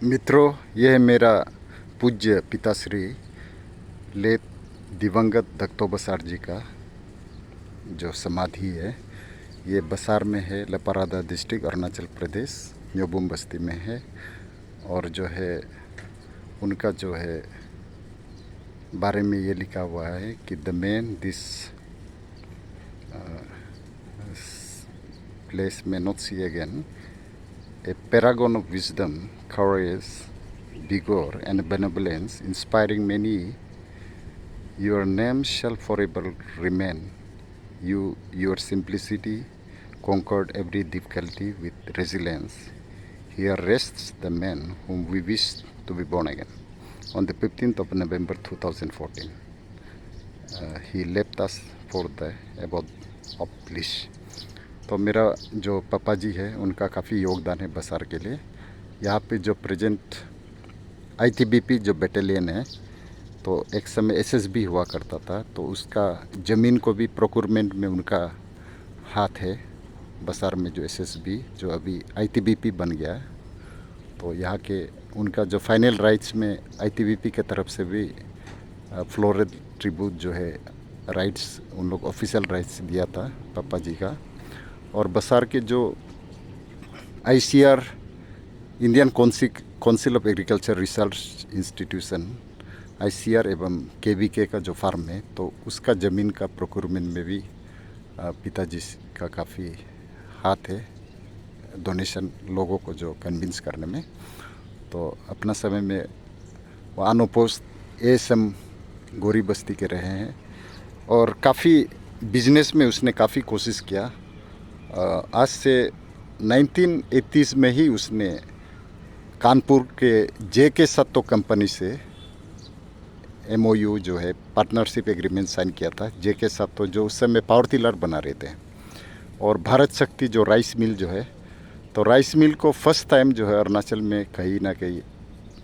मित्रों, यह है मेरा पूज्य पिताश्री लेत दिवंगत दत्तो बसार जी का जो समाधि है। ये बसार में है, लपारादा डिस्ट्रिक्ट, अरुणाचल प्रदेश, न्योबुम बस्ती में है। और जो है उनका जो है बारे में ये लिखा हुआ है कि द मैन दिस प्लेस में not see again, a paragon of wisdom, courage, vigor, and benevolence, inspiring many. Your name shall forever remain. Your simplicity conquered every difficulty with resilience. Here rests the man whom we wish to be born again. On the 15th of November 2014, he left us for the abode of bliss. तो मेरा जो पापा जी है उनका काफ़ी योगदान है बसार के लिए। यहाँ पे जो प्रेजेंट आईटीबीपी जो बटालियन है, तो एक समय एसएसबी हुआ करता था, तो उसका ज़मीन को भी प्रोक्योरमेंट में उनका हाथ है। बसार में जो एसएसबी जो अभी आईटीबीपी बन गया है, तो यहाँ के उनका जो फाइनल राइट्स में आईटीबीपी के तरफ से भी फ्लोरेड ट्रिब्यूट जो है राइट्स, उन लोग ऑफिशियल राइट्स दिया था पापा जी का। और बसार के जो ICR, Indian council of agriculture research institution, ICR एवं केवीके का जो फार्म है, तो उसका ज़मीन का प्रोक्योरमेंट में भी पिताजी का काफ़ी हाथ है, डोनेशन लोगों को जो कन्विंस करने में। तो अपना समय में वो अनअपोज्ड एएसएम गोरी बस्ती के रहे हैं और काफ़ी बिजनेस में उसने काफ़ी कोशिश किया। आज से 1980s में ही उसने कानपुर के जेके सत्तो कंपनी से एमओयू जो है पार्टनरशिप एग्रीमेंट साइन किया था। जेके सत्तो जो उस समय पावर टिलर बना रहे थे, और भारत शक्ति जो राइस मिल जो है, तो राइस मिल को फर्स्ट टाइम जो है अरुणाचल में कहीं ना कहीं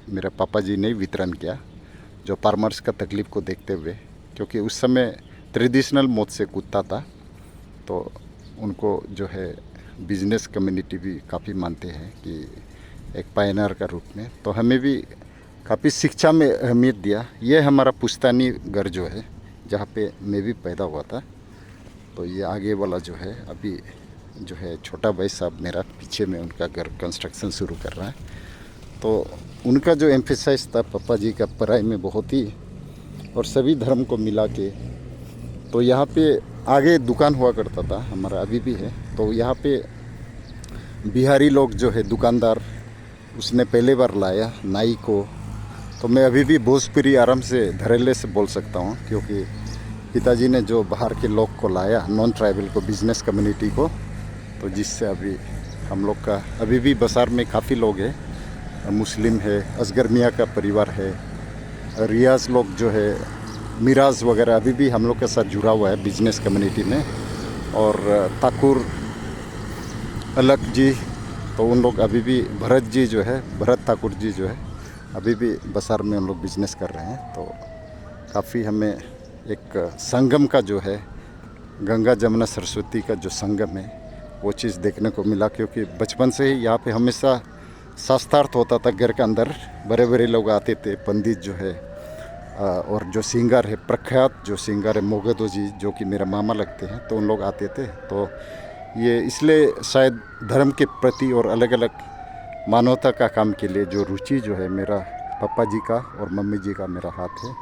मेरे पापा जी ने वितरण किया, जो फार्मर्स का तकलीफ़ को देखते हुए, क्योंकि उस समय ट्रेडिशनल मोड से कूदता था, तो उनको जो है बिजनेस कम्युनिटी भी काफ़ी मानते हैं कि एक पायनियर का रूप में। तो हमें भी काफ़ी शिक्षा में अहमियत दिया। ये हमारा पुश्तैनी घर जो है, जहाँ पे मैं भी पैदा हुआ था। तो ये आगे वाला जो है अभी जो है छोटा भाई साहब मेरा पीछे में उनका घर कंस्ट्रक्शन शुरू कर रहा है। तो उनका जो एम्फेसाइज था पापा जी का पढ़ाई में बहुत ही, और सभी धर्म को मिला के। तो यहाँ पे आगे दुकान हुआ करता था हमारा, अभी भी है। तो यहाँ पे बिहारी लोग जो है दुकानदार, उसने पहले बार लाया नाई को। तो मैं अभी भी भोजपुरी आराम से धड़ल्ले से बोल सकता हूँ, क्योंकि पिताजी ने जो बाहर के लोग को लाया, नॉन ट्राइबल को, बिजनेस कम्युनिटी को, तो जिससे अभी हम लोग का अभी भी बसार में काफ़ी लोग हैं। मुस्लिम है, असगर मियाँ का परिवार है, रियाज लोग जो है, मिराज वगैरह अभी भी हम लोग के साथ जुड़ा हुआ है बिजनेस कम्युनिटी में। और ठाकुर अलग जी, तो उन लोग अभी भी, भरत जी जो है, भरत ठाकुर जी जो है, अभी भी बसार में उन लोग बिजनेस कर रहे हैं। तो काफ़ी हमें एक संगम का जो है, गंगा जमुना सरस्वती का जो संगम है, वो चीज़ देखने को मिला। क्योंकि बचपन से ही यहाँ पे हमेशा शास्त्रार्थ होता था घर के अंदर, बड़े बड़े लोग आते थे, पंडित जो है, और जो सिंगर है, प्रख्यात जो सिंगर है मोगदो जी, जो कि मेरा मामा लगते हैं, तो उन लोग आते थे। तो ये इसलिए शायद धर्म के प्रति और अलग अलग मानवता का काम के लिए जो रुचि जो है मेरा पापा जी का और मम्मी जी का मेरा हाथ है।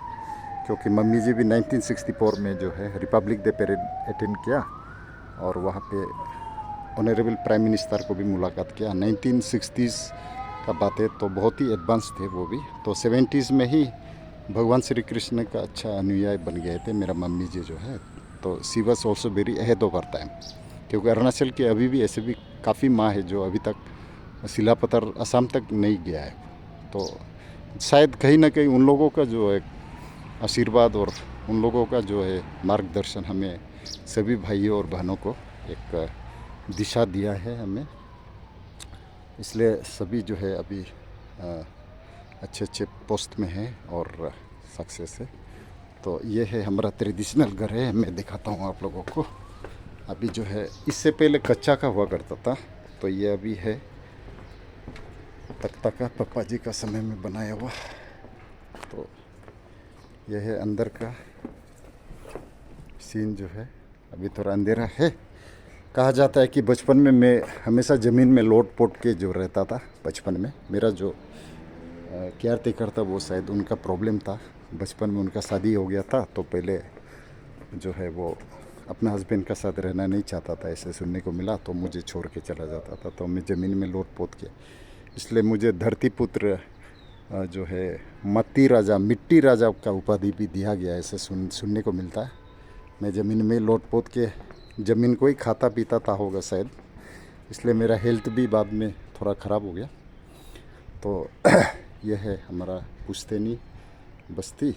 क्योंकि मम्मी जी भी 1964 में जो है रिपब्लिक डे परेड अटेंड किया, और वहाँ पे ऑनरेबल प्राइम मिनिस्टर को भी मुलाकात किया। 1960s का बात है, तो बहुत ही एडवांस थे वो भी। तो 70s में ही भगवान श्री कृष्ण का अच्छा अनुयायी बन गए थे मेरा मम्मी जी जो है। तो she was also very ahead of our time, क्योंकि अरुणाचल के अभी भी ऐसे भी काफ़ी माँ है जो अभी तक शिलापत्थर असम तक नहीं गया है। तो शायद कहीं ना कहीं उन लोगों का जो एक आशीर्वाद और उन लोगों का जो है मार्गदर्शन हमें सभी भाइयों और बहनों को एक दिशा दिया है हमें। इसलिए सभी जो है अभी अच्छे अच्छे पोस्ट में है और सक्सेस है। तो ये है हमारा ट्रेडिशनल घर है, मैं दिखाता हूँ आप लोगों को। अभी जो है इससे पहले कच्चा का हुआ करता था, तो ये अभी है तख्ता का पापा जी का समय में बनाया हुआ। तो यह है अंदर का सीन जो है। अभी थोड़ा अंधेरा है। कहा जाता है कि बचपन में मैं हमेशा ज़मीन में लोट पोट के जो रहता था। बचपन में मेरा जो केयर टेकर था वो शायद उनका प्रॉब्लम था। बचपन में उनका शादी हो गया था तो पहले जो है वो अपना हस्बैंड का साथ रहना नहीं चाहता था, ऐसे सुनने को मिला। तो मुझे छोड़ के चला जाता था। तो मैं ज़मीन में लोट पोत के, इसलिए मुझे धरती पुत्र जो है मिट्टी राजा का उपाधि भी दिया गया, ऐसे सुनने को मिलता है। मैं ज़मीन में लोट पोत के ज़मीन को ही खाता पीता था होगा शायद, इसलिए मेरा हेल्थ भी बाद में थोड़ा ख़राब हो गया। तो यह है हमारा पुश्तैनी बस्ती।